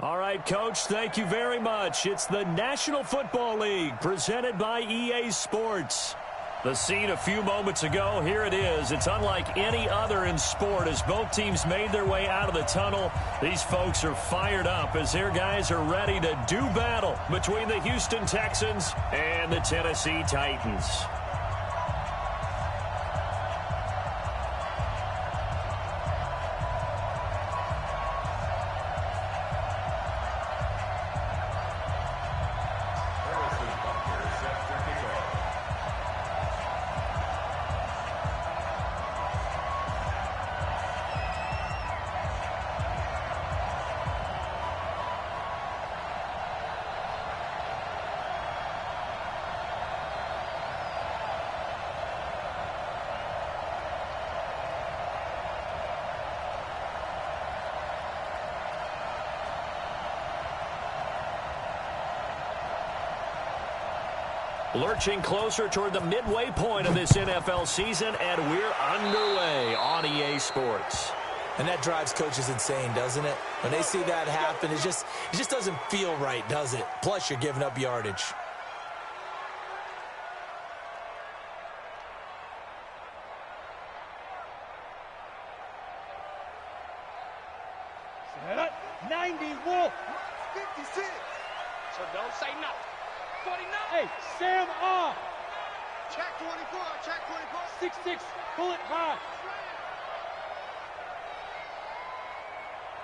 All right, Coach, thank you very much. It's the National Football League presented by EA Sports. The scene a few moments ago, here it is. It's unlike any other in sport as both teams made their way out of the tunnel. These folks are fired up as their guys are ready to do battle between the Houston Texans and the Tennessee Titans. Lurching closer toward the midway point of this NFL season, and we're underway on EA Sports. And that drives coaches insane, doesn't it? When they see that happen, it just doesn't feel right, does it? Plus, you're giving up yardage. Set. 90 Wolf. 56. So don't say nothing. 49. Hey, Sam off. Check 24. Check 24. 6-6. Pull it high.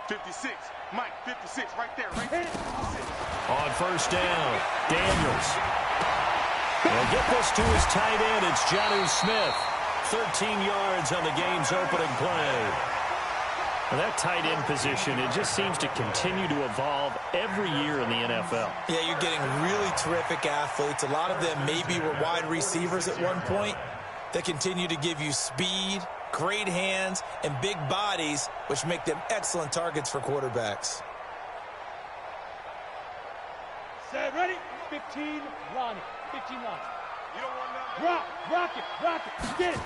56. Mike, 56. Right there. Right there. 56. On first down, Daniels. They'll get this to his tight end. It's Jonnu Smith. 13 yards on the game's opening play. Well, that tight end position, it just seems to continue to evolve every year in the NFL. Yeah, you're getting really terrific athletes. A lot of them maybe were wide receivers at one point. They continue to give you speed, great hands, and big bodies, which make them excellent targets for quarterbacks. Set, ready? 15, Ronnie. 15, Ronnie. You don't want nothing. Rock it. Get it.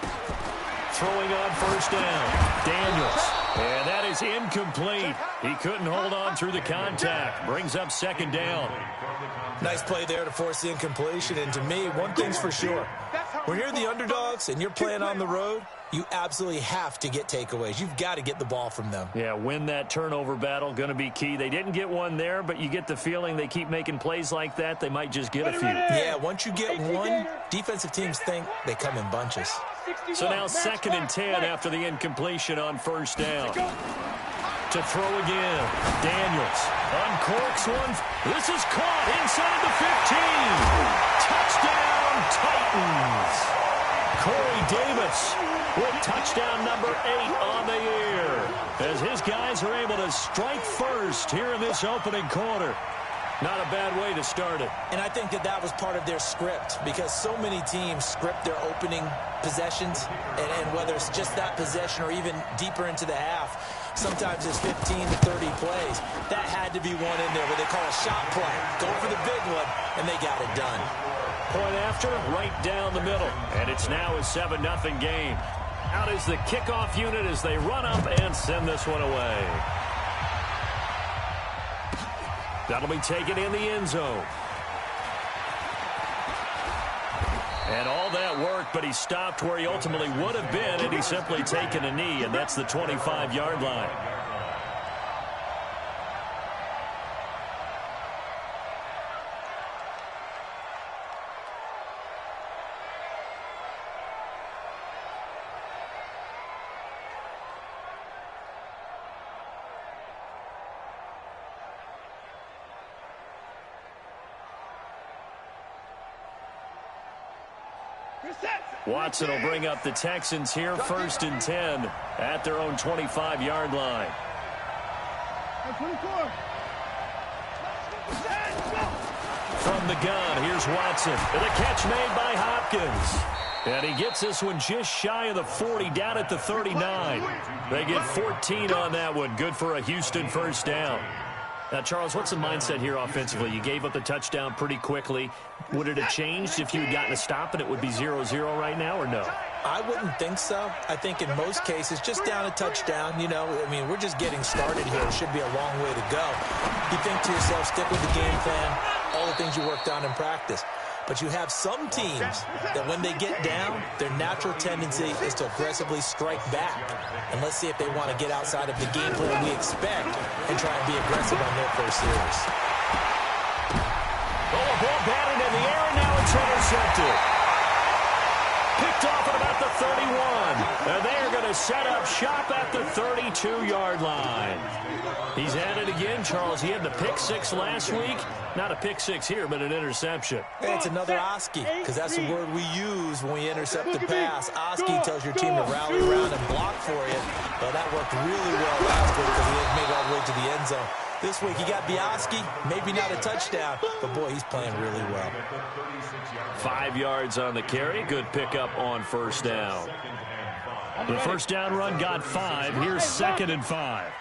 Throwing on first down, Daniels. And that is incomplete. He couldn't hold on through the contact. Brings up second down. Nice play there to force the incompletion. And to me, one thing's for sure. When you're the underdogs and you're playing on the road, you absolutely have to get takeaways. You've got to get the ball from them. Yeah, win that turnover battle, going to be key. They didn't get one there, but you get the feeling they keep making plays like that, they might just get a few. Yeah, once you get one, defensive teams think they come in bunches. So now 2nd and 10 after the incompletion on first down. To throw again, Daniels uncorks one. This is caught inside the 15. Touchdown, Titans. Corey Davis with touchdown number 8 on the year as his guys are able to strike first here in this opening quarter. Not a bad way to start it. And I think that was part of their script because so many teams script their opening possessions, and whether it's just that possession or even deeper into the half, sometimes it's 15 to 30 plays. That had to be one in there where they call a shot play. Go for the big one, and they got it done. Point after, right down the middle. And it's now a 7-0 game. Out is the kickoff unit as they run up and send this one away. That'll be taken in the end zone. And all that work, but he stopped where he ultimately would have been, and he's simply taken a knee, and that's the 25-yard line. Watson will bring up the Texans here, 1st and 10 at their own 25-yard line. From the gun, here's Watson. And a catch made by Hopkins. And he gets this one just shy of the 40, down at the 39. They get 14 on that one. Good for a Houston first down. Now, Charles, what's the mindset here offensively? You gave up the touchdown pretty quickly. Would it have changed if you had gotten a stop and it would be 0-0 right now, or no? I wouldn't think so. I think in most cases, just down a touchdown, you know, I mean, we're just getting started here. It should be a long way to go. You think to yourself, stick with the game plan, all the things you worked on in practice. But you have some teams that when they get down, their natural tendency is to aggressively strike back. And let's see if they want to get outside of the game plan we expect and try and be aggressive on their first series. Oh, a ball batted in the air, and now it's intercepted. Picked off at about the 31. And they are going to set up shop at the 32-yard line. He's at it again, Charles. He had the pick six last week. Not a pick six here, but an interception. Hey, it's another Oski, because that's the word we use when we intercept the pass. Oski tells your team to rally around and block for you. Well, that worked really well last week because he didn't make it all the way to the end zone. This week, he got Bioski, maybe not a touchdown, but boy, he's playing really well. 5 yards on the carry. Good pickup on first down. The first down run got 5. Here's 2nd and 5.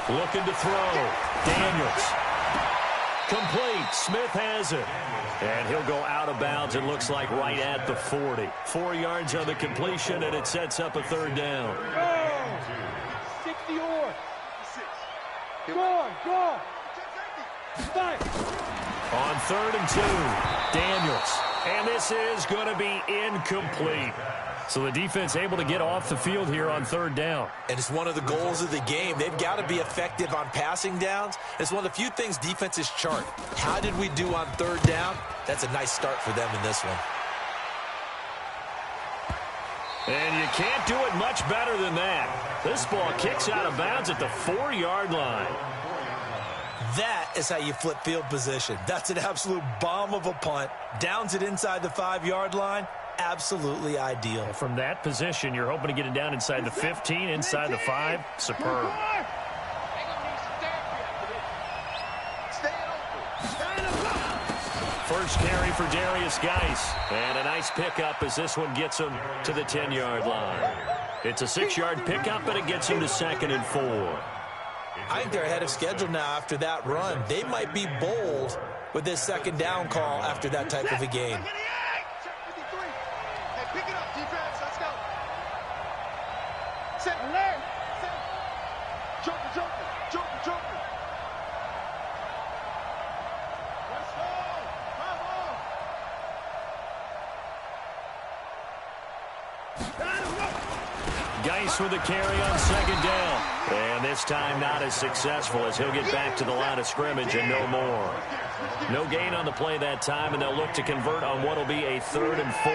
Looking to throw. Daniels. Complete. Smith has it. And he'll go out of bounds, it looks like, right at the 40. 4 yards on the completion, and it sets up a third down. Go. On 3rd and 2, Daniels. And this is going to be incomplete. So the defense able to get off the field here on 3rd down. And it's one of the goals of the game. They've got to be effective on passing downs. It's one of the few things defenses chart. How did we do on 3rd down? That's a nice start for them in this one. And you can't do it much better than that. This ball kicks out of bounds at the 4-yard line. That is how you flip field position. That's an absolute bomb of a punt. Downs it inside the 5-yard line. Absolutely ideal. From that position, you're hoping to get it down inside the 15, inside the 5. Superb. First carry for Darius Geis. And a nice pickup as this one gets him to the 10-yard line. It's a 6-yard pickup, and it gets him to 2nd and 4. I think they're ahead of schedule now after that run. They might be bold with this 2nd down call after that type of a game. Hey, pick it up, defense. Let's go. Set. Joker. Let's go. Geis with a carry on 2nd down. And this time not as successful as he'll get back to the line of scrimmage and no more. No gain on the play that time, and they'll look to convert on what will be a 3rd and 4.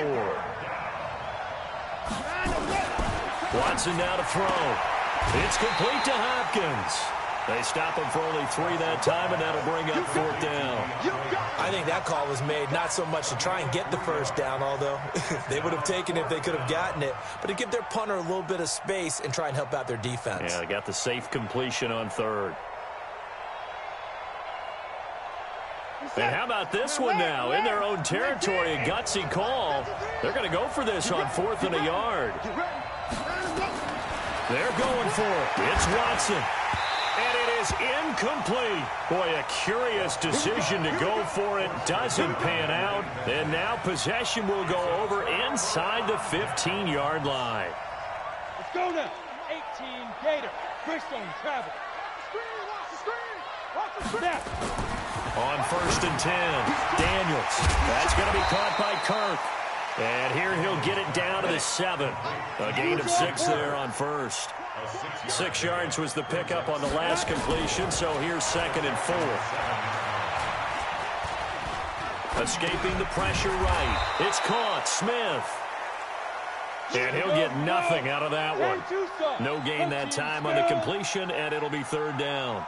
Watson now to throw. It's complete to Hopkins. They stop him for only 3 that time, and that'll bring up 4th down. I think that call was made not so much to try and get the first down, although they would have taken it if they could have gotten it, but to give their punter a little bit of space and try and help out their defense. Yeah, they got the safe completion on 3rd. And how about this one now? In their own territory, a gutsy call. They're going to go for this on 4th and a yard. They're going for it. It's Watson. And it is incomplete. Boy, a curious decision to go for it. Doesn't pan out. And now possession will go over inside the 15-yard line. Let's go now. 18 Gator. Bridgestone travel. Watch the snap. On 1st and 10, Daniels. That's going to be caught by Kirk. And here he'll get it down to the 7. A gain of 6 there on 1st. 6 yards was the pickup on the last completion, so here's 2nd and 4. Escaping the pressure right. It's caught. Smith. And he'll get nothing out of that one. No gain that time on the completion, and it'll be 3rd down.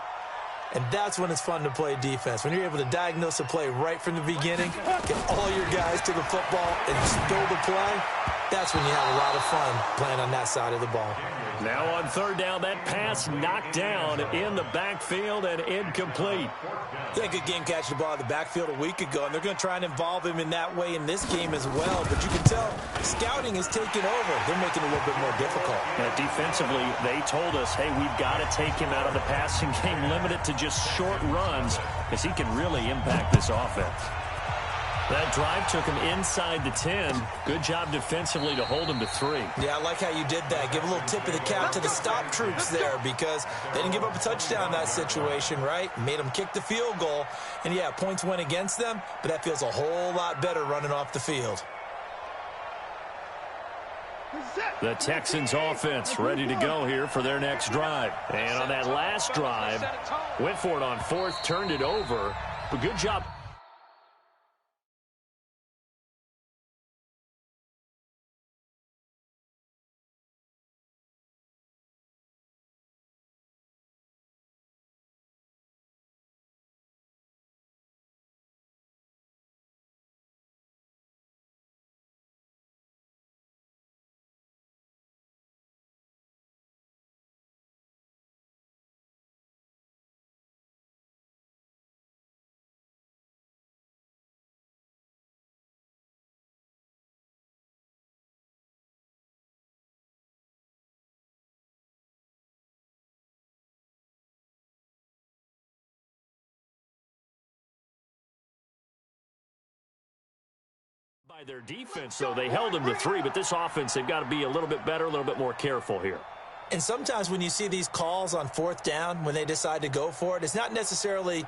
And that's when it's fun to play defense. When you're able to diagnose a play right from the beginning, get all your guys to the football, and spill the play, That's when you have a lot of fun playing on that side of the ball. Now on third down, that pass knocked down in the backfield and incomplete. Yeah, good game catching the ball in the backfield a week ago, and they're going to try and involve him in that way in this game as well. But you can tell scouting is taking over. They're making it a little bit more difficult. Defensively, they told us, hey, we've got to take him out of the passing game, limit it to just short runs, because he can really impact this offense. That drive took him inside the 10. Good job defensively to hold him to 3. Yeah, I like how you did that. Give a little tip of the cap to the stop troops there, because they didn't give up a touchdown in that situation, right? Made them kick the field goal. And, yeah, points went against them, but that feels a whole lot better running off the field. The Texans offense ready to go here for their next drive. And on that last drive, went for it on fourth, turned it over. But good job. By their defense, though, they held them to 3, but this offense, they've got to be a little bit better, a little bit more careful here. And sometimes when you see these calls on fourth down, when they decide to go for it, it's not necessarily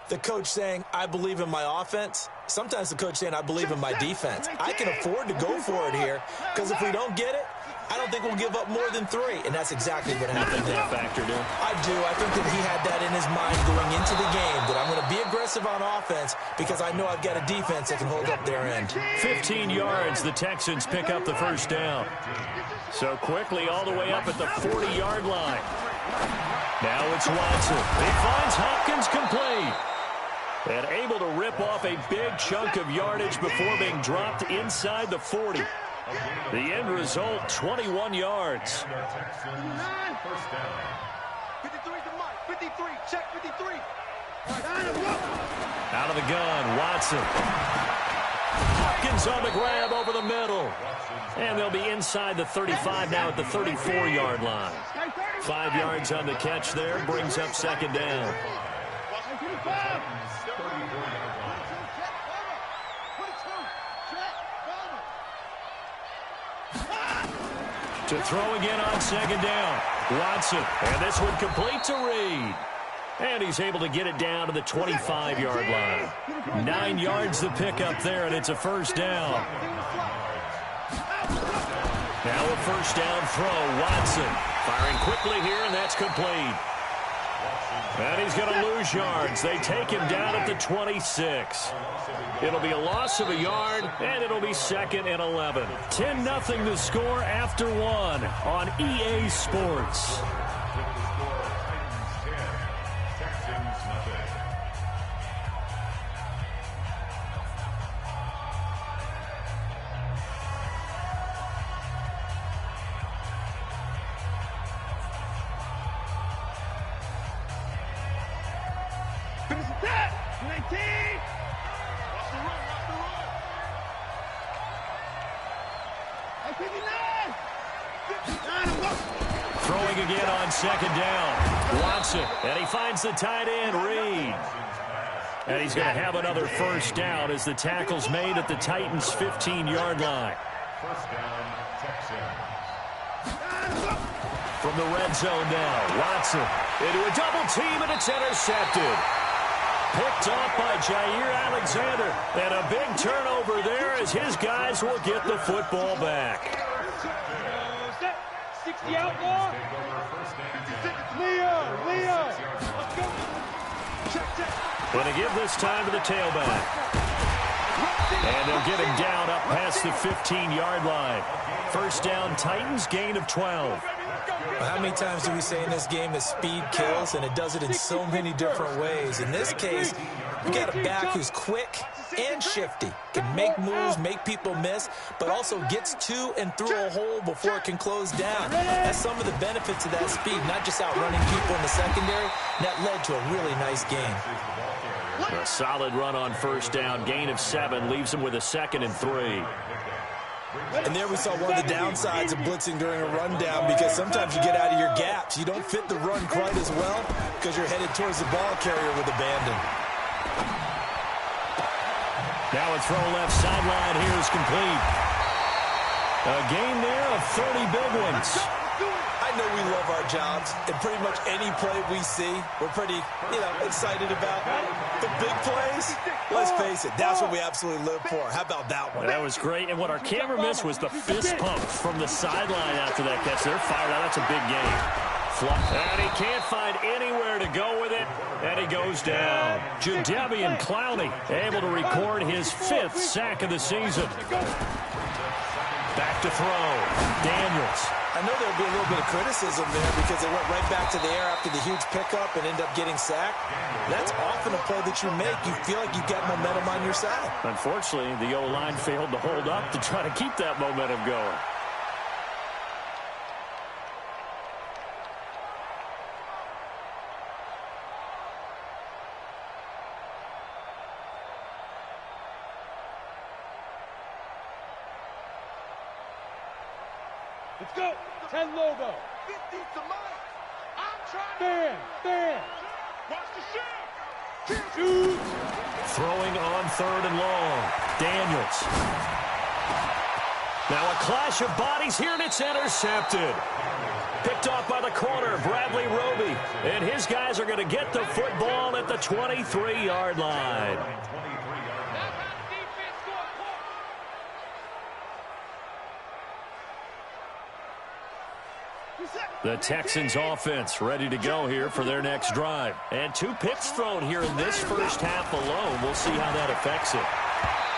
the coach saying, I believe in my offense. Sometimes the coach saying, I believe in my defense. I can afford to go for it here, because if we don't get it, I don't think we'll give up more than 3. And that's exactly what happened. You think that factored in? I do. I think that he had that in his mind going into the game, that I'm going to be aggressive on offense because I know I've got a defense that can hold up their end. 15 yards, the Texans pick up the first down. So quickly all the way up at the 40-yard line. Now it's Watson. He finds Hopkins complete. And able to rip off a big chunk of yardage before being dropped inside the 40. The end result, 21 yards. 53 to Mike. 53. Check 53. Out of the gun, Watson. Hopkins on the grab over the middle. And they'll be inside the 35 now at the 34-yard line. 5 yards on the catch there, brings up second down. To throw again on second down. Watson, and this one complete to Reed. And he's able to get it down to the 25-yard line. 9 yards to pick up there, and it's a first down. Now a first down throw, Watson. Firing quickly here, and that's complete. And he's going to lose yards. They take him down at the 26. It'll be a loss of a yard, and it'll be 2nd and 11. 10-0 the score after 1 on EA Sports. Throwing again on second down. Watson, and he finds the tight end, Reed. And he's going to have another first down as the tackle's made at the Titans' 15-yard line. First down, Texans. From the red zone now, Watson into a double team, and it's intercepted. Picked off by Jair Alexander. And a big turnover there as his guys will get the football back. 60 out more. Leo. Let's go. Check. Going to give this time to the tailback. And they'll get him down up past the 15-yard line. First down, Titans, gain of 12. How many times do we say in this game that speed kills, and it does it in so many different ways? In this case, We got a back who's quick and shifty, can make moves, make people miss, but also gets to and through a hole before it can close down. That's some of the benefits of that speed, not just outrunning people in the secondary. That led to a really nice game. A solid run on first down. Gain of 7 leaves him with a 2nd and 3. And there we saw one of the downsides of blitzing during a rundown, because sometimes you get out of your gaps. You don't fit the run quite as well because you're headed towards the ball carrier with abandon. Now a throw left sideline here is complete. A gain there of 30 big ones. I know we love our jobs, and pretty much any play we see, we're pretty, excited about. The big plays, let's face it, that's what we absolutely live for. How about that one? That was great, and what our camera missed was the fist pump from the sideline after that catch. They're fired out. That's a big game. And he can't find anywhere to go with it, and he goes down. Jadeveon Clowney able to record his 5th sack of the season. Back to throw. Daniels. I know there'll be a little bit of criticism there because they went right back to the air after the huge pickup and end up getting sacked. That's often a play that you make. You feel like you've got momentum on your side. Unfortunately, the O-line failed to hold up to try to keep that momentum going. Let's go. 10 Lobo. 50 to Mike. I'm trying. Bam. Watch the shot. Shoot. Throwing on 3rd and long. Daniels. Now a clash of bodies here, and it's intercepted. Picked off by the corner, Bradley Roby. And his guys are going to get the football at the 23-yard line. The Texans offense ready to go here for their next drive. And 2 picks thrown here in this first half alone. We'll see how that affects it.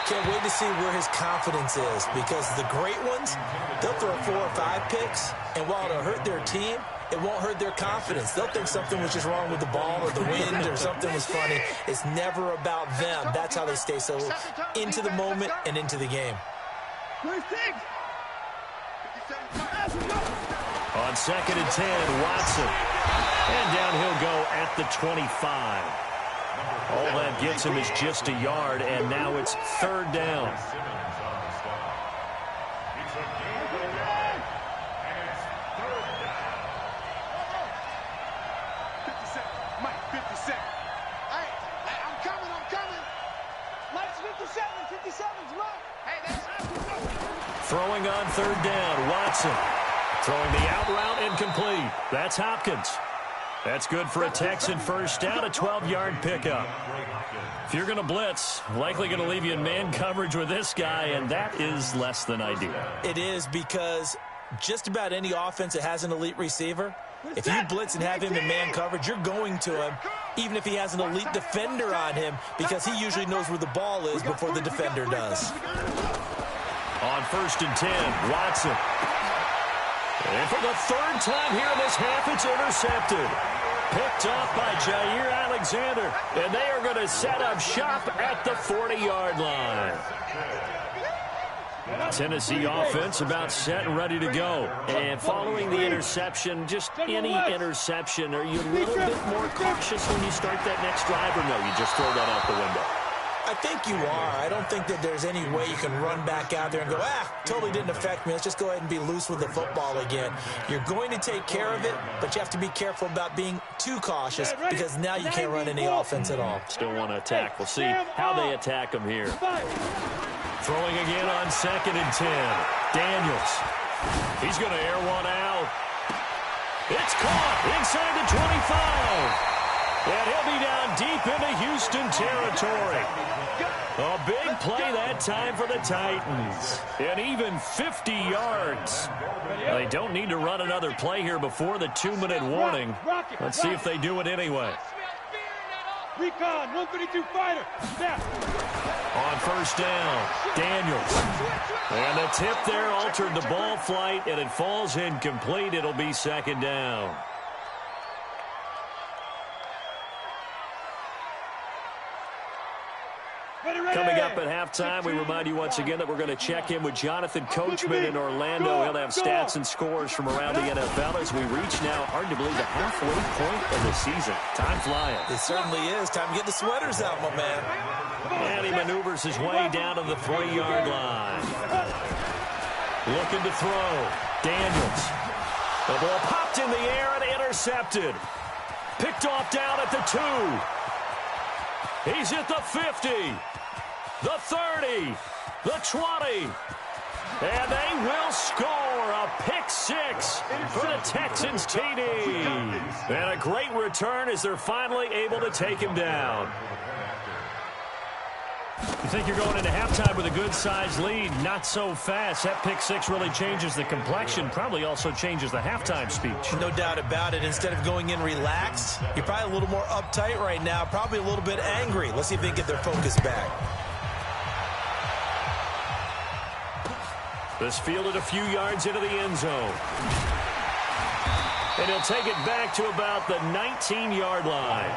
Can't wait to see where his confidence is, because the great ones, they'll throw 4 or 5 picks, and while it'll hurt their team, it won't hurt their confidence. They'll think something was just wrong with the ball or the wind or something was funny. It's never about them. That's how they stay so into the moment and into the game. On 2nd and 10, Watson. And down he'll go at the 25. All that gets him is just a yard, and now it's 3rd down. Mike, 57. Hey, I'm coming. Mike's 57's Mike. Hey, that's Throwing on 3rd down, Watson. Throwing the out route incomplete. That's Hopkins. That's good for a Texan first down, a 12-yard pickup. If you're going to blitz, likely going to leave you in man coverage with this guy, and that is less than ideal. It is, because just about any offense that has an elite receiver, if you blitz and have him in man coverage, you're going to him, even if he has an elite defender on him, because he usually knows where the ball is before the defender does. On 1st and 10, Watson. And for the 3rd time here in this half, it's intercepted. Picked off by Jair Alexander. And they are going to set up shop at the 40-yard line. Tennessee offense about set and ready to go. And following the interception, just any interception, are you a little bit more cautious when you start that next drive, or no, you just throw that out the window? I think you are. I don't think that there's any way you can run back out there and go, totally didn't affect me. Let's just go ahead and be loose with the football again. You're going to take care of it, but you have to be careful about being too cautious, because now you can't run any offense at all. Still want to attack. We'll see how they attack them here. Throwing again on 2nd and 10. Daniels. He's going to air one out. It's caught inside the 25. And he'll be down deep into Houston territory. A big play that time for the Titans. And even 50 yards. They don't need to run another play here before the 2-minute warning. Let's see if they do it anyway. Recon, 132 fighter. Snap. On 1st down, Daniels. And the tip there altered the ball flight, and it falls incomplete. It'll be 2nd down. Coming up at halftime, we remind you once again that we're going to check in with Jonathan Coachman in Orlando. He'll have stats and scores from around the NFL as we reach now, hard to believe, the halfway point of the season. Time flying. It certainly is. Time to get the sweaters out, my man. And he maneuvers his way down to the 3-yard line. Looking to throw. Daniels. The ball popped in the air and intercepted. Picked off down at the 2. He's at the 50. The 30, the 20, and they will score a pick-6 for the Texans TD. And a great return as they're finally able to take him down. You think you're going into halftime with a good-sized lead? Not so fast. That pick-6 really changes the complexion, probably also changes the halftime speech. No doubt about it. Instead of going in relaxed, you're probably a little more uptight right now, probably a little bit angry. Let's see if they can get their focus back. This fielded a few yards into the end zone. And he'll take it back to about the 19-yard line.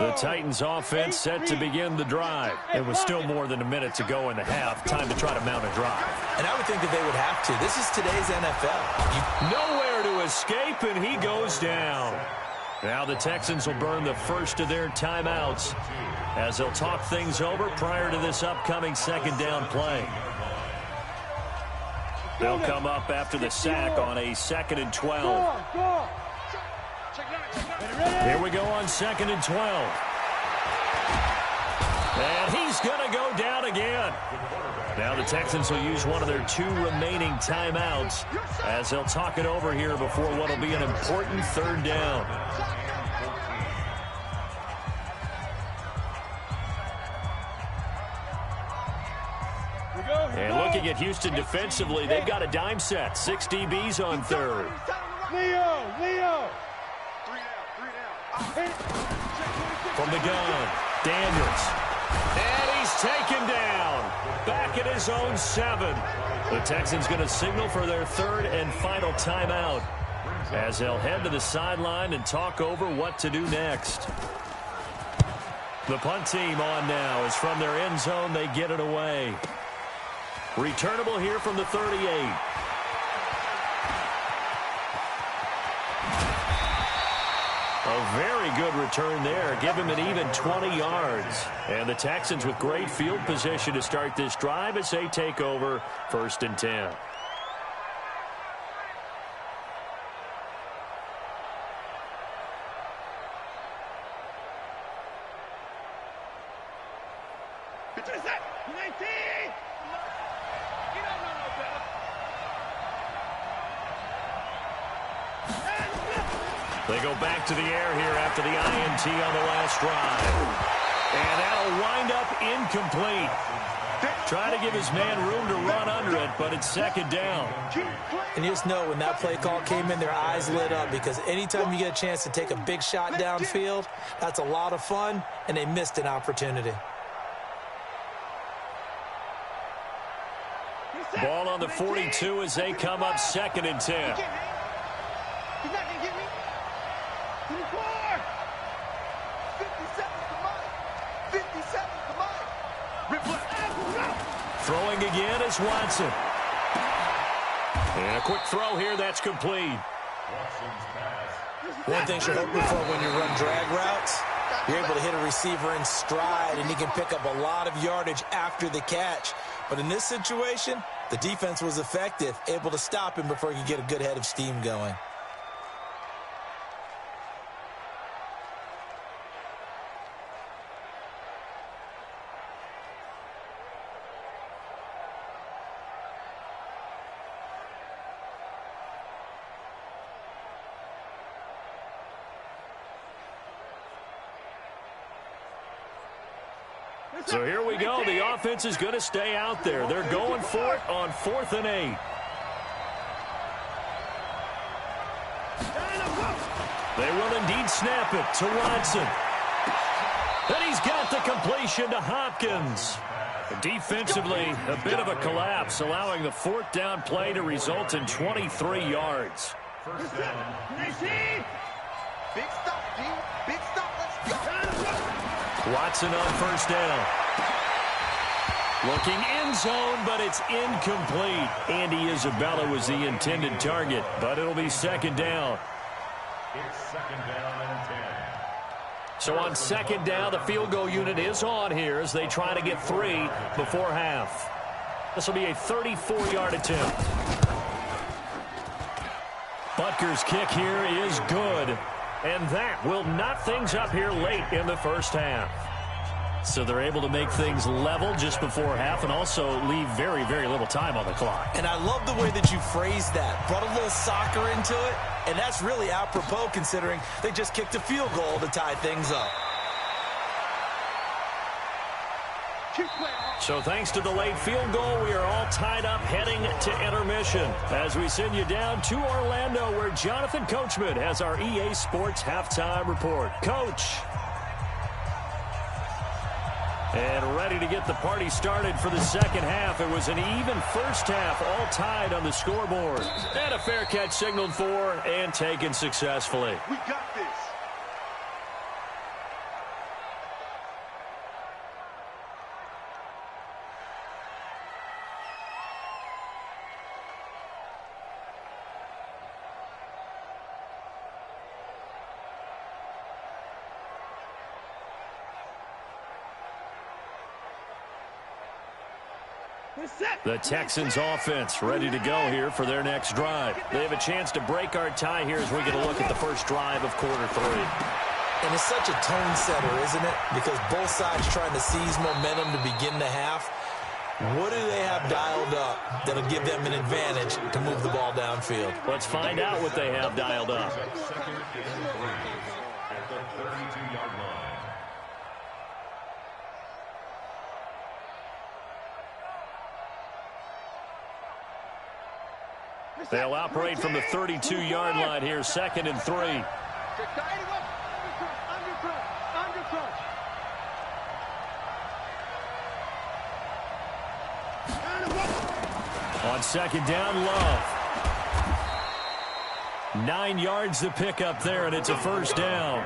The Titans offense set to begin the drive. It was still more than a minute to go in the half. Time to try to mount a drive. And I would think that they would have to. This is today's NFL. Nowhere to escape, and he goes down. Now the Texans will burn the first of their timeouts as they'll talk things over prior to this upcoming second down play. They'll come up after the sack on a 2nd and 12. Here we go on 2nd and 12. And he's going to go down again. Now the Texans will use one of their 2 remaining timeouts as they'll talk it over here before what will be an important 3rd down. And looking at Houston defensively, they've got a dime set. 6 DBs on 3rd. Leo! From the gun, Daniels. And he's taken down. Back at his own 7. The Texans going to signal for their 3rd and final timeout as they'll head to the sideline and talk over what to do next. The punt team on now as from their end zone they get it away. Returnable here from the 38. A very good return there. Give him an even 20 yards. And the Texans with great field position to start this drive as they take over 1st and 10. They go back to the air here after the INT on the last drive. And that'll wind up incomplete. Try to give his man room to run under it, but it's 2nd down. And you just know when that play call came in, their eyes lit up because anytime you get a chance to take a big shot downfield, that's a lot of fun, and they missed an opportunity. Ball on the 42 as they come up 2nd and 10. He's not going to get me. 54. 57's the Mike. 57's the Mike. Throwing again is Watson. And a quick throw here, that's complete. One thing you're hoping for when you run drag routes, you're able to hit a receiver in stride, and he can pick up a lot of yardage after the catch. But in this situation, the defense was effective, able to stop him before he could get a good head of steam going. So here we go. The offense is going to stay out there. They're going for it on 4th and 8. They will indeed snap it to Watson. And he's got the completion to Hopkins. Defensively, a bit of a collapse, allowing the fourth down play to result in 23 yards. First down. Big stop, G. Big stop. Let's go. Watson on first down. Looking end zone, but it's incomplete. Andy Isabella was the intended target, but it'll be second down. It's second down and 10. So on second down, the field goal unit is on here as they try to get 3 before half. This will be a 34-yard attempt. Butker's kick here is good. And that will knot things up here late in the first half. So they're able to make things level just before half and also leave very, very little time on the clock. And I love the way that you phrased that. Brought a little soccer into it, and that's really apropos considering they just kicked a field goal to tie things up. So thanks to the late field goal, we are all tied up heading to intermission as we send you down to Orlando where Jonathan Coachman has our EA Sports halftime report. Coach. And ready to get the party started for the second half. It was an even first half, all tied on the scoreboard. And a fair catch signaled for and taken successfully. We got this. The Texans offense ready to go here for their next drive. They have a chance to break our tie here as we get a look at the first drive of quarter 3. And it's such a tone setter, isn't it? Because both sides trying to seize momentum to begin the half. What do they have dialed up that'll give them an advantage to move the ball downfield? Let's find out what they have dialed up. Second and 3 at the 32-yard line. They'll operate from the 32-yard line here, second and 3. Undercut. On second down, Love. 9 yards to pick up there, and it's a first down.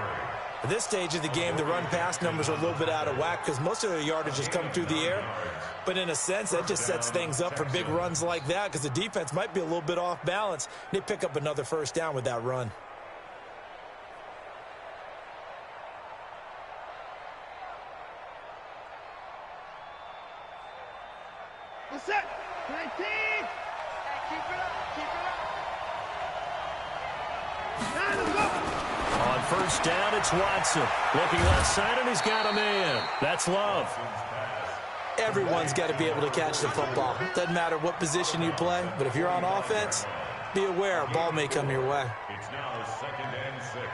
At this stage of the game, the run-pass numbers are a little bit out of whack because most of their yardage has come through the air. But in a sense, that just sets things up for big runs like that because the defense might be a little bit off balance. They pick up another first down with that run. What's up? 19. Keep it up. Keep it up. On first down, it's Watson. Looking left side, and he's got a man. That's Love. Everyone's got to be able to catch the football. Doesn't matter what position you play, but if you're on offense, be aware a ball may come your way. It's now second and 6.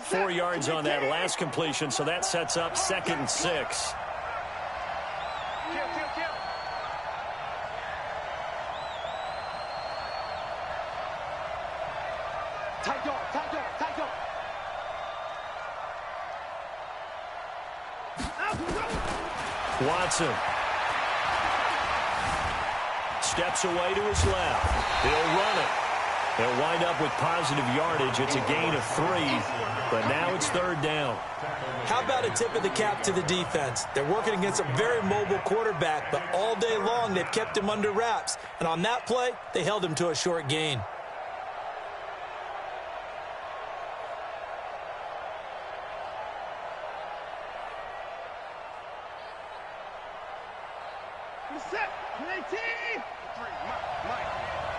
Four yards on that last completion, so that sets up second and 6. Tight dog. Watson steps away to his left. He'll run it. They'll wind up with positive yardage. It's a gain of 3, but now it's third down. How about a tip of the cap to the defense? They're working against a very mobile quarterback, but all day long they've kept him under wraps. And on that play, they held him to a short gain. Set. 19. Mike.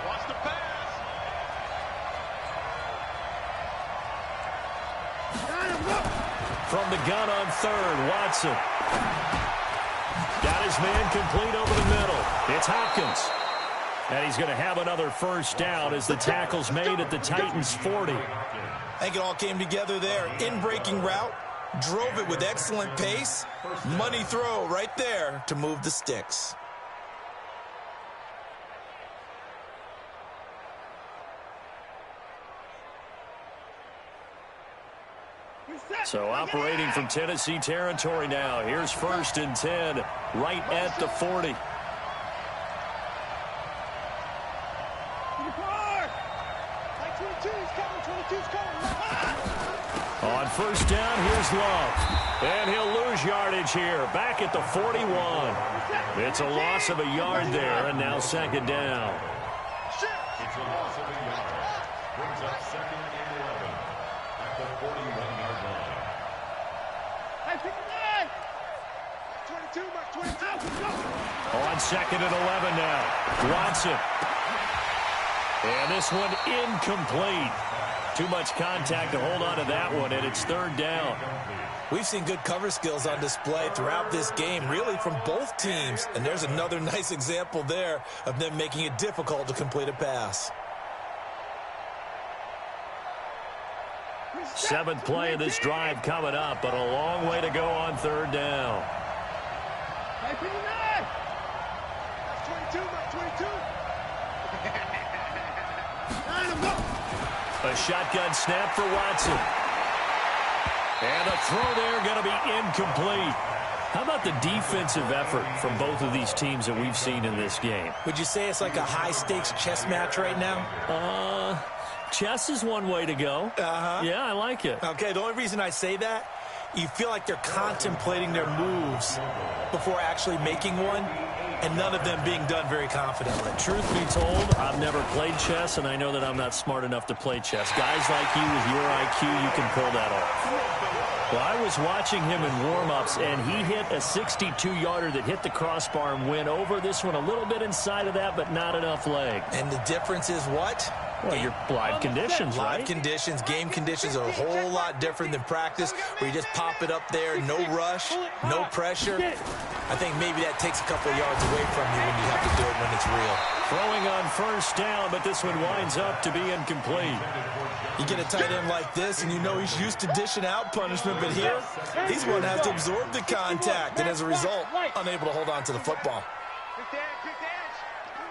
Watch the pass. From the gun on third, Watson. Got his man complete over the middle. It's Hopkins. And he's going to have another first down as the tackle's made at the Titans' 40. I think it all came together there. In-breaking route, drove it with excellent pace. Money throw right there to move the sticks. So operating from Tennessee territory now. Here's 1st and 10, right at the 40. On 1st down, here's Love. And he'll lose yardage here, back at the 41. It's a loss of a yard there, and now 2nd down. It's a loss of a yard. Brings up 2nd and 11 at the 41-yard line. Hey, 59! 22, Mark 22. On 2nd and 11 now. Watson. And this one incomplete. Too much contact to hold on to that one, and it's 3rd down. We've seen good cover skills on display throughout this game, really from both teams. And there's another nice example there of them making it difficult to complete a pass. 7th play of this drive coming up, but a long way to go on 3rd down. Hey, 59! That's 22, Mark 22. A shotgun snap for Watson. And a throw there going to be incomplete. How about the defensive effort from both of these teams that we've seen in this game? Would you say it's like a high-stakes chess match right now? Chess is one way to go. Yeah, I like it. Okay, the only reason I say that, you feel like they're contemplating their moves before actually making one, and none of them being done very confidently. Truth be told, I've never played chess, and I know that I'm not smart enough to play chess. Guys like you with your IQ, you can pull that off. Well, I was watching him in warm-ups, and he hit a 62-yarder that hit the crossbar and went over. This one a little bit inside of that, but not enough leg. And the difference is what? Well, your live conditions, right? Live conditions, game conditions are a whole lot different than practice, where you just pop it up there, no rush, no pressure. I think maybe that takes a couple of yards away from you when you have to do it when it's real. Throwing on 1st down, but this one winds up to be incomplete. You get a tight end like this, and you know he's used to dishing out punishment, but here, he's one that has to absorb the contact, and as a result, unable to hold on to the football. Quick dash.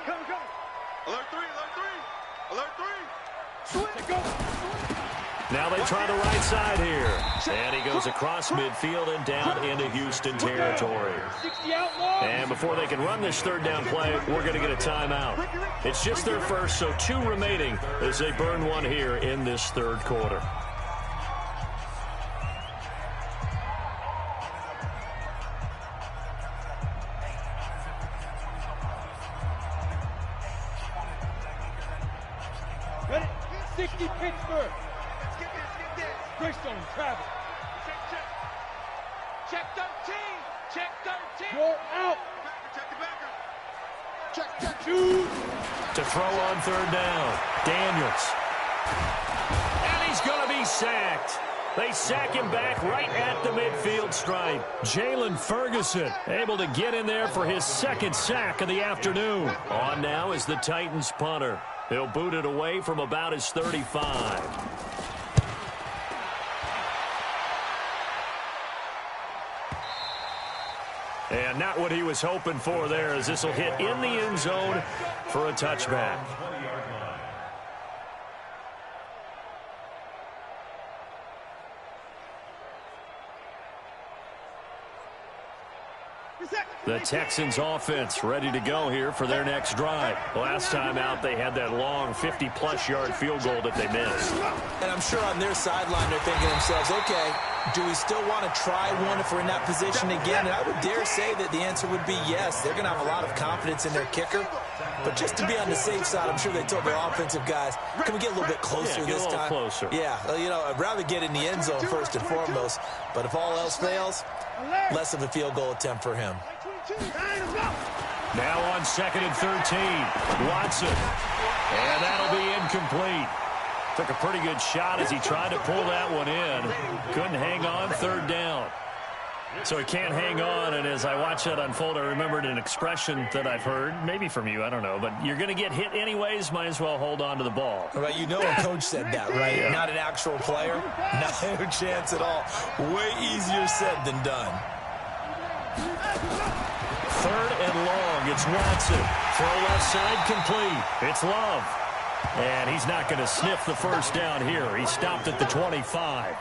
Come. Alert 3, alert 3. Alert 3. Switch, go. Now they try the right side here. And he goes across midfield and down into Houston territory. And before they can run this 3rd down play, we're going to get a timeout. It's just their first, so 2 remaining as they burn one here in this 3rd quarter. Ready? 60 Pittsburgh. Bristol travel. Check 13. Check 13. You're out. Check the backer. Check. Shoot. To throw on 3rd down, Daniels. And he's going to be sacked. They sack him back right at the midfield stripe. Jalen Ferguson able to get in there for his 2nd sack of the afternoon. On now is the Titans punter. He'll boot it away from about his 35. And not what he was hoping for there, as this will hit in the end zone for a touchback. The Texans offense ready to go here for their next drive. Last time out, they had that long 50-plus yard field goal that they missed. And I'm sure on their sideline they're thinking to themselves, okay, do we still want to try one if we're in that position again? And I would dare say that the answer would be yes. They're going to have a lot of confidence in their kicker. But just to be on the safe side, I'm sure they told their offensive guys, can we get a little bit closer this time? Closer. Yeah, you know, I'd rather get in the end zone first and foremost. But if all else fails, less of a field goal attempt for him. Now on 2nd and 13, Watson. And that'll be incomplete. Took a pretty good shot as he tried to pull that one in. Couldn't hang on, 3rd down. So he can't hang on, and as I watch that unfold, I remembered an expression that I've heard, maybe from you, I don't know, but you're going to get hit anyways, might as well hold on to the ball. Right, you know a coach said that, right? Yeah. Not an actual player. No chance at all. Way easier said than done. 3rd and long, it's Watson. Throw left side complete. It's Love. And he's not going to sniff the 1st down here. He stopped at the 25.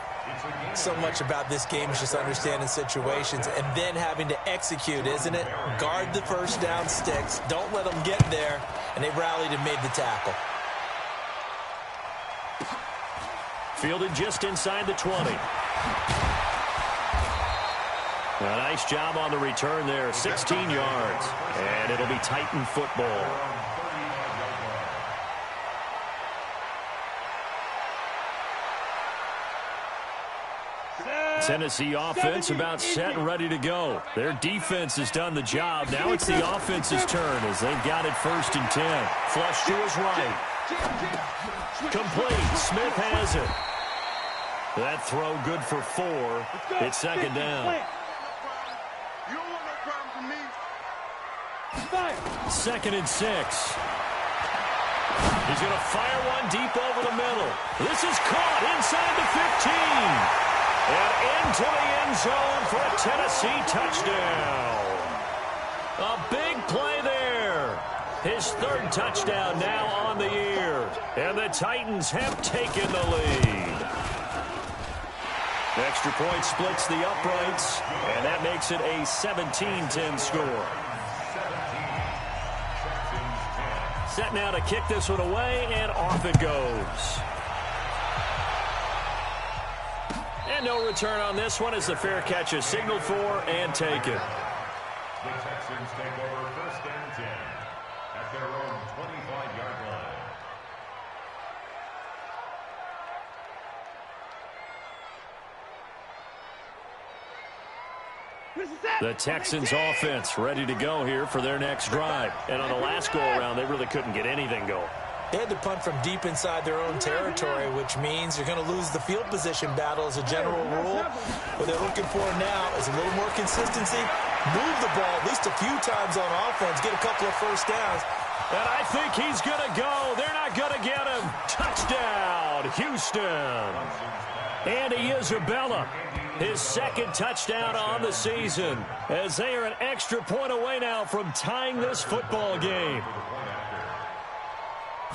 So much about this game is just understanding situations and then having to execute, isn't it? Guard the first down sticks. Don't let them get there. And they rallied and made the tackle. Fielded just inside the 20. A nice job on the return there, 16 yards. And it'll be Titan football. Tennessee offense about set and ready to go. Their defense has done the job. Now it's the offense's turn as they've got it 1st and 10. Flush to his right. Complete. Smith has it. That throw good for 4. It's 2nd down. You don't want no problem from me. 2nd and 6. He's going to fire one deep over the middle. This is caught inside the 15. And into the end zone for a Tennessee touchdown. A big play there. His 3rd touchdown now on the year. And the Titans have taken the lead. Extra point splits the uprights, and that makes it a 17-10 score. Set now to kick this one away, and off it goes. And no return on this one as the fair catch is signaled for and taken. The Texans take over 1st and 10 at their own 25-yard line. The Texans offense ready to go here for their next drive. And on the last go-around, they really couldn't get anything going. They had to punt from deep inside their own territory, which means you're going to lose the field position battle as a general rule. What they're looking for now is a little more consistency, move the ball at least a few times on offense, get a couple of first downs. And I think he's going to go. They're not going to get him. Touchdown, Houston. Andy Isabella, his 2nd touchdown on the season, as they are an extra point away now from tying this football game.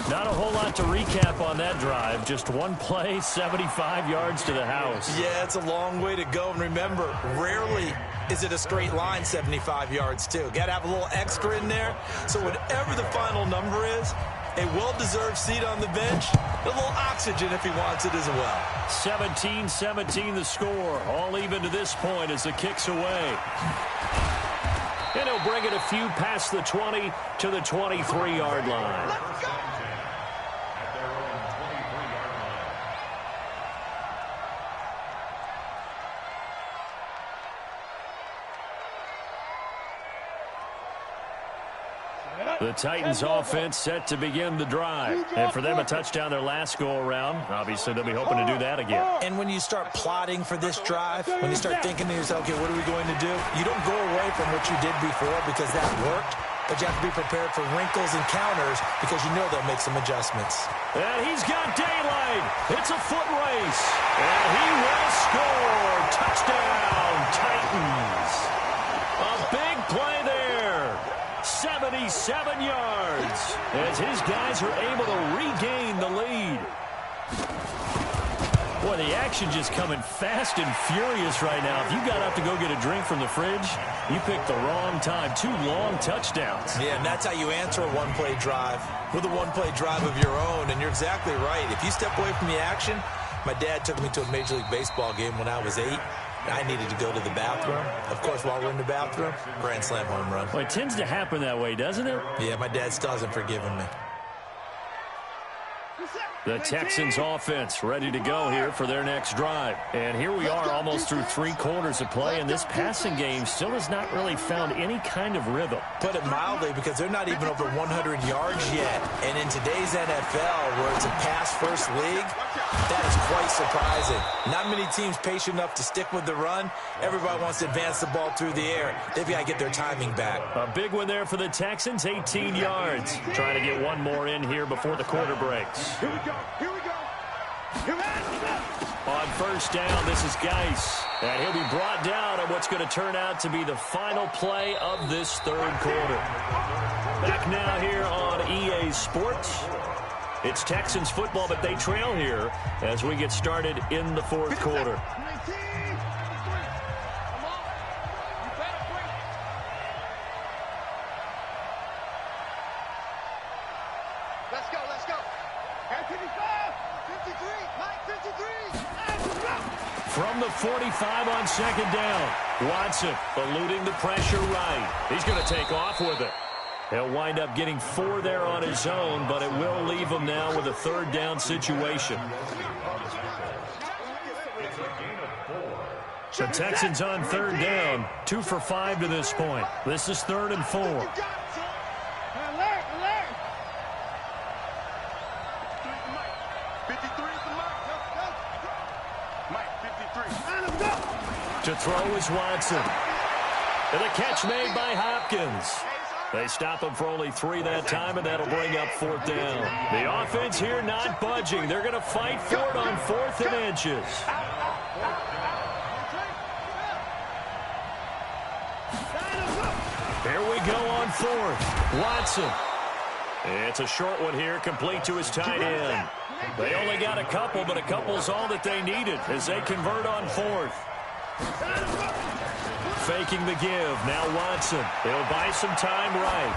Not a whole lot to recap on that drive. Just one play, 75 yards to the house. Yeah, it's a long way to go. And remember, rarely is it a straight line 75 yards, too. Got to have a little extra in there. So whatever the final number is, a well-deserved seat on the bench, a little oxygen if he wants it as well. 17-17 the score. All even to this point as the kick's away. And he'll bring it a few past the 20 to the 23-yard line. At their own 23-yard line. The Titans offense set to begin the drive. And for them, a touchdown their last go-around. Obviously, they'll be hoping to do that again. And when you start plotting for this drive, when you start thinking to yourself, okay, what are we going to do? You don't go away from what you did before because that worked. But you have to be prepared for wrinkles and counters because you know they'll make some adjustments. And he's got daylight. It's a foot race. And he will score. Touchdown, Titans. A big play there. 77 yards as his guys are able to regain the lead. Boy, the action just coming fast and furious right now. If you got up to go get a drink from the fridge, you picked the wrong time. 2 long touchdowns. Yeah, and that's how you answer a one-play drive with a one-play drive of your own. And you're exactly right. If you step away from the action, my dad took me to a Major League Baseball game when I was 8. I needed to go to the bathroom. Of course, while we're in the bathroom, grand slam home run. Well, it tends to happen that way, doesn't it? Yeah, my dad still hasn't forgiven me. The Texans offense ready to go here for their next drive. And here we are almost through 3 quarters of play, and this passing game still has not really found any kind of rhythm. Put it mildly, because they're not even over 100 yards yet. And in today's NFL, where it's a pass-first league, that is quite surprising. Not many teams patient enough to stick with the run. Everybody wants to advance the ball through the air. They've got to get their timing back. A big one there for the Texans, 18 yards. Trying to get one more in here before the quarter breaks. Here we go. Here we go. Here we go. On first down, this is Geis. And he'll be brought down on what's going to turn out to be the final play of this third quarter. Back now here on EA Sports. It's Texans football, but they trail here as we get started in the fourth quarter. Let's go, let's go. 53, Mike, 53. From the 45 on second down, Watson eluding the pressure right. He's going to take off with it. He'll wind up getting 4 there on his own, but it will leave him now with a third down situation. The Texans on third down, 2 for 5 to this point. This is 3rd and 4. Alert, alert. 53 is the Mike. Mike, 53. To throw is Watson. And a catch made by Hopkins. They stop him for only 3 that time, and that'll bring up 4th down. The offense here not budging. They're going to fight for it on 4th and inches. Here we go on 4th. Watson. It's a short one here, complete to his tight end. They only got a couple, but a couple's all that they needed as they convert on 4th. Faking the give. Now Watson. He'll buy some time right.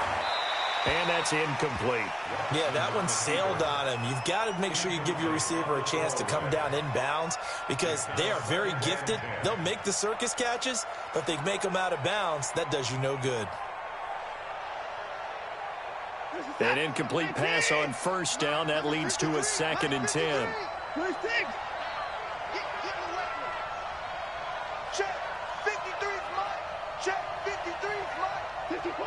And that's incomplete. Yeah, that one sailed on him. You've got to make sure you give your receiver a chance to come down inbounds because they are very gifted. They'll make the circus catches, but if they make them out of bounds, that does you no good. An incomplete pass on 1st down. That leads to a 2nd and 10. Check. 53 is Mike. Check. 53 is Mike. 54.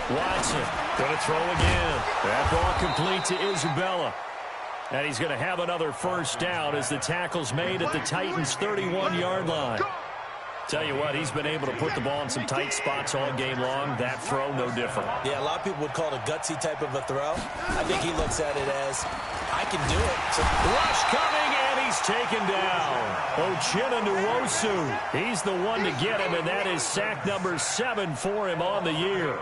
Watson going to throw again. That ball complete to Isabella. And he's going to have another 1st down as the tackle's made at the Titans' 31-yard line. Tell you what, he's been able to put the ball in some tight spots all game long. That throw, no different. Yeah, a lot of people would call it a gutsy type of a throw. I think he looks at it as, I can do it. So, rush coming, and he's taken down. Uchenna Nwosu. He's the one to get him, and that is sack number 7 for him on the year.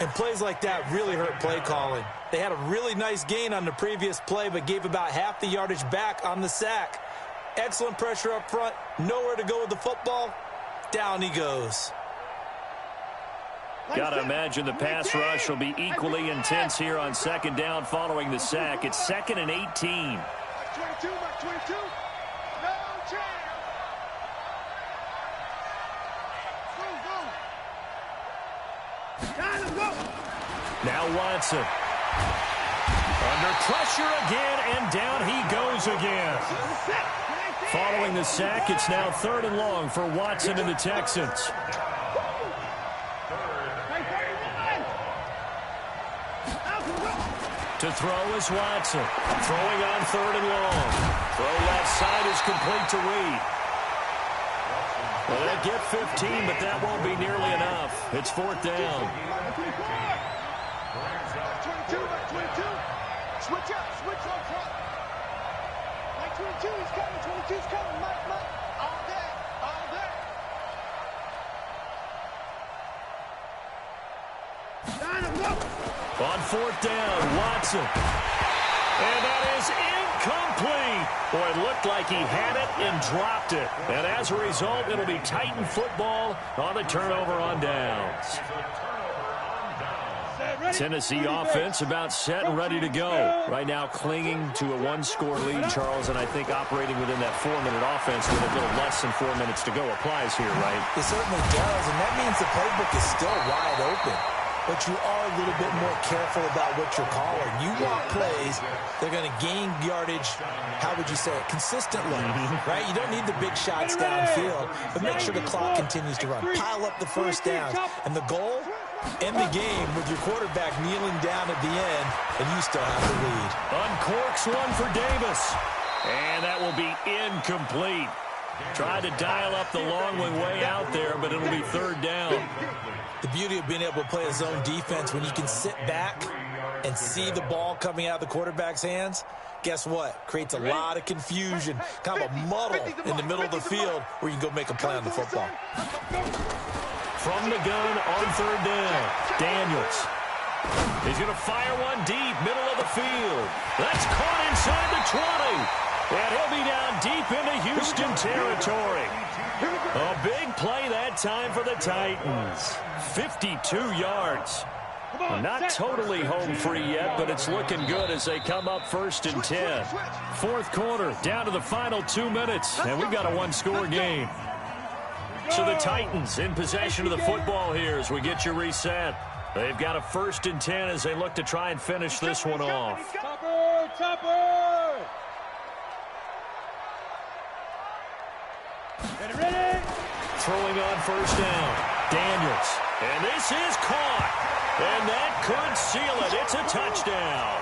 and plays like that really hurt play calling. They had a really nice gain on the previous play, but gave about half the yardage back on the sack. Excellent pressure up front. Nowhere to go with the football. Down he goes. Got to imagine the pass rush will be equally intense here on second down following the sack. It's 2nd and 18. 22, Mark 22. No chance. Go. Now Watson. Under pressure again, and down he goes again. Following the sack, it's now 3rd and long for Watson and the Texans. To throw is Watson. Throwing on 3rd and long. Throw left side is complete to Reed. Well, they'll get 15, but that won't be nearly enough. It's 4th down. 22, Mark 22. Switch up, switch on front. Mike 22, he's coming, 22's coming, Mike. All day, all day. Line him up. On 4th down, Watson. And that is incomplete. Boy, it looked like he had it and dropped it. And as a result, it'll be Titan football on the turnover on downs. Tennessee offense about set and ready to go. Right now clinging to a 1-score lead, Charles, and I think operating within that 4-minute offense with a little less than 4 minutes to go applies here, right? It certainly does, and that means the playbook is still wide open. But you are a little bit more careful about what you're calling. You want plays, they're going to gain yardage, how would you say it, consistently, right? You don't need the big shots downfield, but make sure the clock continues to run. Pile up the first downs. And the goal, end the game with your quarterback kneeling down at the end, and you still have the lead. Uncorks one for Davis. And that will be incomplete. Tried to dial up the long way out there, but it'll be 3rd down. The beauty of being able to play a zone defense when you can sit back and see the ball coming out of the quarterback's hands, guess what? Creates a lot of confusion, kind of a muddle in the middle of the field where you can go make a play on the football. From the gun on 3rd down, Daniels. He's going to fire one deep, middle of the field. That's caught inside the 20. And he'll be down deep into Houston territory. A big play that time for the Titans. 52 yards. Not totally home free yet, but it's looking good as they come up 1st and 10. Fourth quarter, down to the final 2 minutes, and we've got a one-score game. So the Titans in possession of the football here as we get you reset. They've got a 1st and 10 as they look to try and finish this one off. Topper! Ready? Throwing on 1st down. Daniels. And this is caught. And that could seal it. It's a touchdown.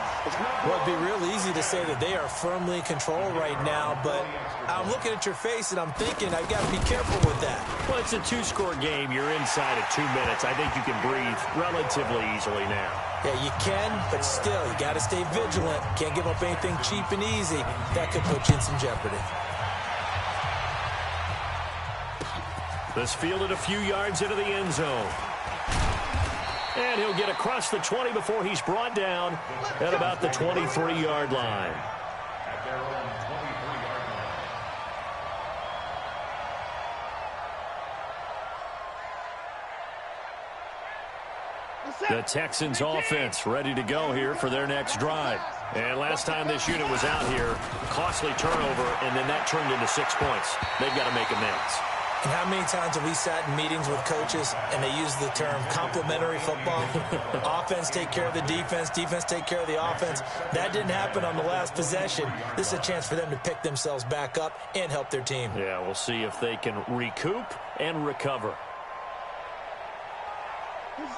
Well, it'd be real easy to say that they are firmly in control right now, but I'm looking at your face and I'm thinking I've got to be careful with that. Well, it's a 2-score game. You're inside of 2 minutes. I think you can breathe relatively easily now. Yeah, you can, but still, you got to stay vigilant. Can't give up anything cheap and easy. That could put you in some jeopardy. This fielded a few yards into the end zone. And he'll get across the 20 before he's brought down at about the 23-yard line. At their own 23-yard line. The Texans offense ready to go here for their next drive. And last time this unit was out here, costly turnover, and then that turned into 6 points. They've got to make amends. And how many times have we sat in meetings with coaches and they use the term complementary football? Offense take care of the defense, defense take care of the offense. That didn't happen on the last possession. This is a chance for them to pick themselves back up and help their team. Yeah, we'll see if they can recoup and recover.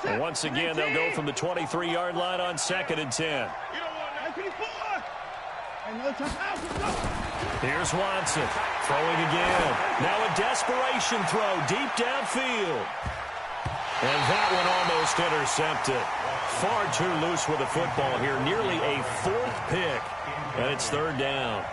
And once again, they'll go from the 23-yard line on 2nd and 10. Here's Watson, throwing again. Now a desperation throw deep downfield. And that one almost intercepted. Far too loose with the football here. Nearly a 4th pick. And it's 3rd down.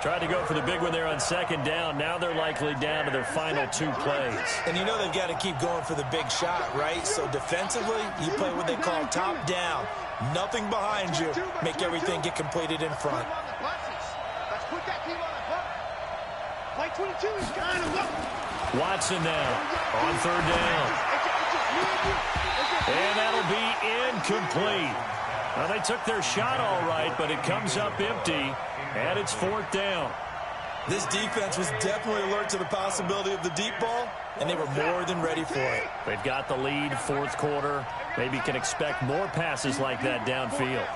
Tried to go for the big one there on 2nd down. Now they're likely down to their final 2 plays. And you know they've got to keep going for the big shot, right? So defensively, you play what they call top down. Nothing behind you. Make everything get completed in front. Watson now on 3rd down. And that'll be incomplete. Now, they took their shot all right, but it comes up empty, and it's 4th down. This defense was definitely alert to the possibility of the deep ball, and they were more than ready for it. They've got the lead, 4th quarter. Maybe can expect more passes like that downfield.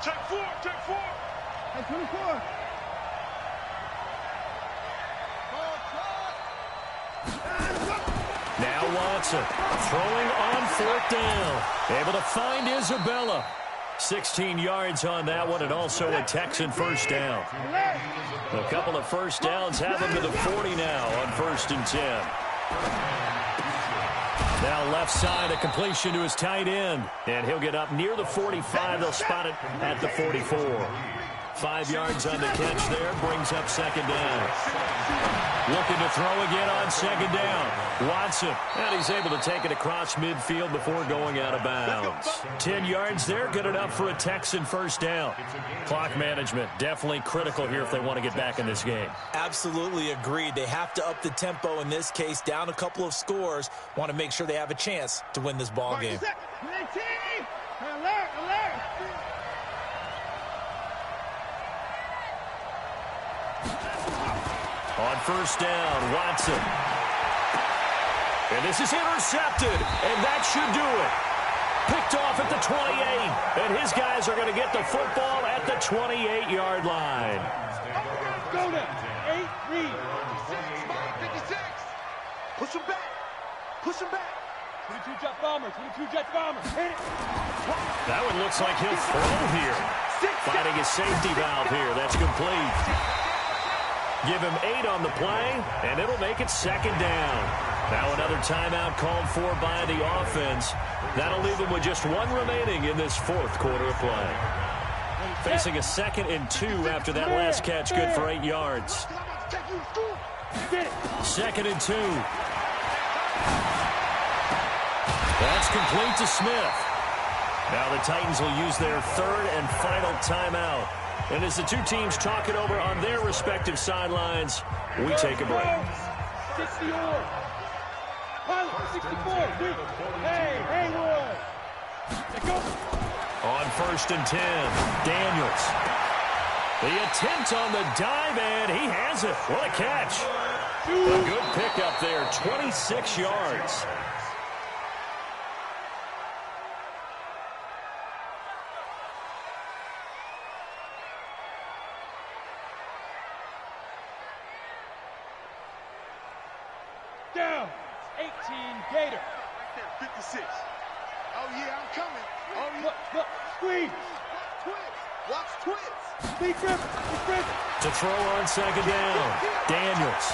Check 4. Hey, 24. Now Watson throwing on 4th down. Able to find Isabella. 16 yards on that one, and also a Texan 1st down. A couple of 1st downs have him to the 40 now on 1st and 10. Now left side, a completion to his tight end. And he'll get up near the 45. They'll spot it at the 44. 5 yards on the catch there, brings up 2nd down. Looking to throw again on 2nd down. Watson, and he's able to take it across midfield before going out of bounds. 10 yards there, good enough for a Texan 1st down. Clock management, definitely critical here if they want to get back in this game. Absolutely agreed. They have to up the tempo in this case, down a couple of scores. Want to make sure they have a chance to win this ball game. On 1st down, Watson. And this is intercepted, and that should do it. Picked off at the 28, and his guys are going to get the football at the 28-yard line. Go now. 8, read. 56. Push him back. 22 jet bomber. 22 jet bomber. Hit it. That one looks like he'll throw here. Finding his safety valve here. That's complete. Give him 8 on the play, and it'll make it 2nd down. Now another timeout called for by the offense. That'll leave them with just 1 remaining in this 4th quarter of play. Facing a 2nd and 2 after that last catch, good for 8 yards. 2nd and 2. That's complete to Smith. Now the Titans will use their third and final timeout. And as the two teams talk it over on their respective sidelines, we take a break. 60 or. Pilot, 64. Hey, Haywood. Let's go. On 1st and 10, Daniels. The attempt on the dive, and he has it. What a catch. A good pickup there, 26 yards. Down. 18 Gator. 56. Oh, yeah, I'm coming. Oh, yeah. Look, squeeze. Watch twins. Big Griffin. To throw on 2nd down, Daniels.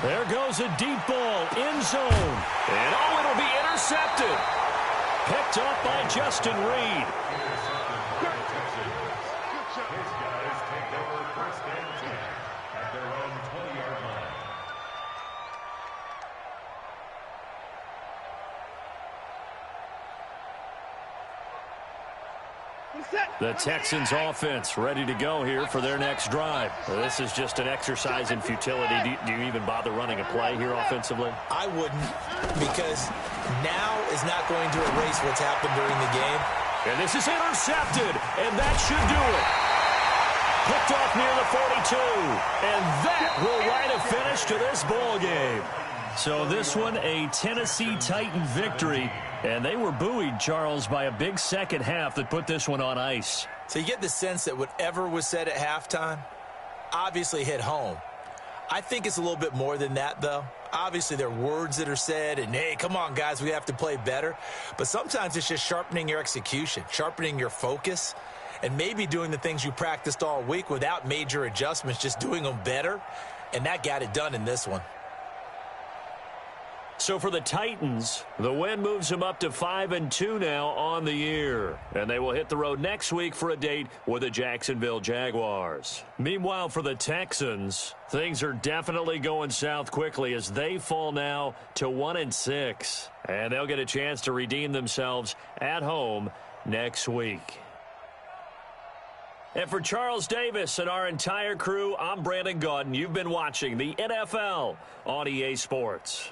There goes a deep ball, end zone. And oh, it'll be intercepted. Picked up by Justin Reed. His guys take over 1st and 10 at their own 20-yard line. The Texans offense ready to go here for their next drive. This is just an exercise in futility. Do you even bother running a play here offensively? I wouldn't, because now is not going to erase what's happened during the game. And this is intercepted, and that should do it. Picked off near the 42, and that will write a finish to this ball game. So this one, a Tennessee Titan victory, and they were buoyed, Charles, by a big second half that put this one on ice. So you get the sense that whatever was said at halftime obviously hit home. I think it's a little bit more than that, though. Obviously, there are words that are said, and, hey, come on, guys, we have to play better. But sometimes it's just sharpening your execution, sharpening your focus, and maybe doing the things you practiced all week without major adjustments, just doing them better. And that got it done in this one. So for the Titans, the win moves them up to 5-2 now on the year. And they will hit the road next week for a date with the Jacksonville Jaguars. Meanwhile, for the Texans, things are definitely going south quickly as they fall now to 1-6. And they'll get a chance to redeem themselves at home next week. And for Charles Davis and our entire crew, I'm Brandon Gaudin. You've been watching the NFL on EA Sports.